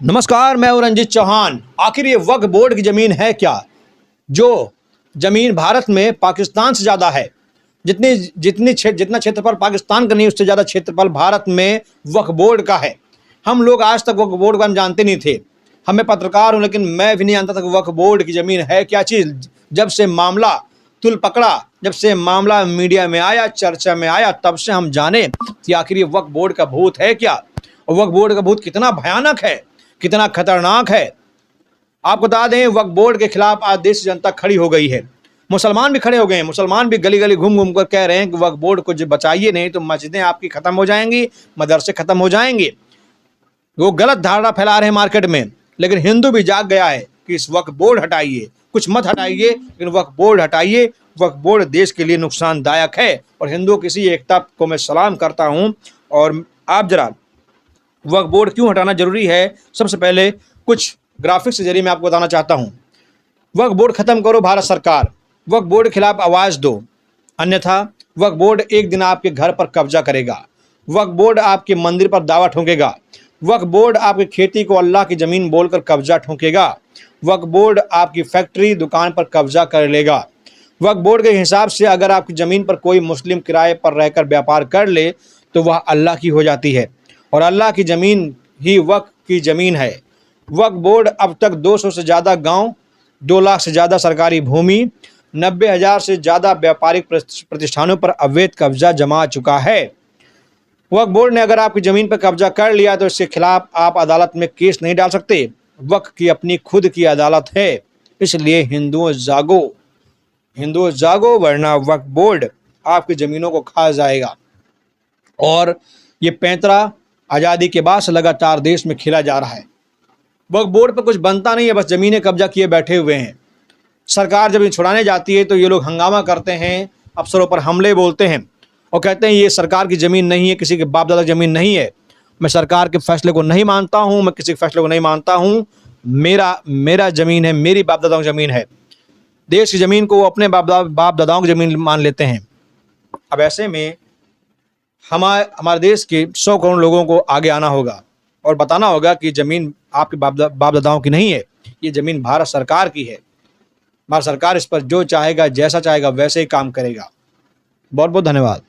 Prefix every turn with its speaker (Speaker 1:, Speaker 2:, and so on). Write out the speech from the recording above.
Speaker 1: नमस्कार, मैं हूं रंजीत चौहान। आखिर ये वक्फ बोर्ड की ज़मीन है क्या, जो ज़मीन भारत में पाकिस्तान से ज़्यादा है। जितना क्षेत्रफल पाकिस्तान का नहीं, उससे ज़्यादा क्षेत्रफल भारत में वक्फ बोर्ड का है। हम लोग आज तक वक्फ बोर्ड का जानते नहीं थे। हमें पत्रकार हूँ, लेकिन मैं भी नहीं जानता था कि वक्फ बोर्ड की ज़मीन है क्या चीज़। जब से मामला तुल पकड़ा, जब से मामला मीडिया में आया, चर्चा में आया, तब से हम जाने कि आखिर ये वक्फ बोर्ड का भूत है क्या, और वक्फ बोर्ड का भूत कितना भयानक है, कितना खतरनाक है। आपको बता दें, वक्फ बोर्ड के खिलाफ आज देश की जनता खड़ी हो गई है। मुसलमान भी खड़े हो गए हैं। मुसलमान भी गली गली घूम घूम कर कह रहे हैं कि वक्फ बोर्ड को जो बचाइए, नहीं तो मस्जिदें आपकी खत्म हो जाएंगी, मदरसे खत्म हो जाएंगे। वो गलत धारणा फैला रहे हैं मार्केट में। लेकिन हिंदू भी जाग गया है कि इस वक्फ बोर्ड हटाइए, कुछ मत हटाइए, लेकिन वक्फ बोर्ड हटाइए। वक्फ बोर्ड देश के लिए नुकसानदायक है। और हिंदुओं की इसी एकता को मैं सलाम करता हूँ। और आप जरा वक्फ बोर्ड क्यों हटाना जरूरी है, सबसे पहले कुछ ग्राफिक्स के जरिए मैं आपको बताना चाहता हूँ। वक्फ बोर्ड खत्म करो भारत सरकार, वक्फ बोर्ड के खिलाफ आवाज़ दो, अन्यथा वक्फ बोर्ड एक दिन आपके घर पर कब्जा करेगा। वक्फ बोर्ड आपके मंदिर पर दावा ठोकेगा। वक्फ बोर्ड आपकी खेती को अल्लाह की ज़मीन बोलकर कब्जा ठोकेगा। वक्फ बोर्ड आपकी फैक्ट्री दुकान पर कब्जा कर लेगा। वक्फ बोर्ड के हिसाब से अगर आपकी ज़मीन पर कोई मुस्लिम किराए पर रहकर व्यापार कर ले तो वह अल्लाह की हो जाती है, और अल्लाह की ज़मीन ही वक्फ की ज़मीन है। वक्फ बोर्ड अब तक 200 से ज़्यादा गांव, 2 लाख से ज़्यादा सरकारी भूमि, 90,000 से ज़्यादा व्यापारिक प्रतिष्ठानों पर अवैध कब्जा जमा चुका है। वक्फ बोर्ड ने अगर आपकी ज़मीन पर कब्जा कर लिया तो इसके खिलाफ आप अदालत में केस नहीं डाल सकते। वक्फ की अपनी खुद की अदालत है। इसलिए हिंदुओं जागो, हिंदुओं जागो, वरना वक्फ बोर्ड आपकी ज़मीनों को खा जाएगा। और ये पैंतरा आज़ादी के बाद से लगातार देश में खेला जा रहा है। वक्फ बोर्ड पर कुछ बनता नहीं है, बस ज़मीनें कब्जा किए बैठे हुए हैं। सरकार जब ये छुड़ाने जाती है तो ये लोग हंगामा करते हैं, अफसरों पर हमले बोलते हैं और कहते हैं ये सरकार की ज़मीन नहीं है, किसी के बाप दादा की ज़मीन नहीं है। मैं सरकार के फैसले को नहीं मानता हूँ, मैं किसी के फैसले को नहीं मानता हूँ। मेरा ज़मीन है, मेरी बाप दादाओं की ज़मीन है। देश की ज़मीन को वो अपने बाप दादाओं की ज़मीन मान लेते हैं। अब ऐसे में हमारे देश के 100 करोड़ लोगों को आगे आना होगा और बताना होगा कि ज़मीन आपके बाप दादाओं की नहीं है, ये ज़मीन भारत सरकार की है। भारत सरकार इस पर जो चाहेगा, जैसा चाहेगा वैसे ही काम करेगा। बहुत बहुत धन्यवाद।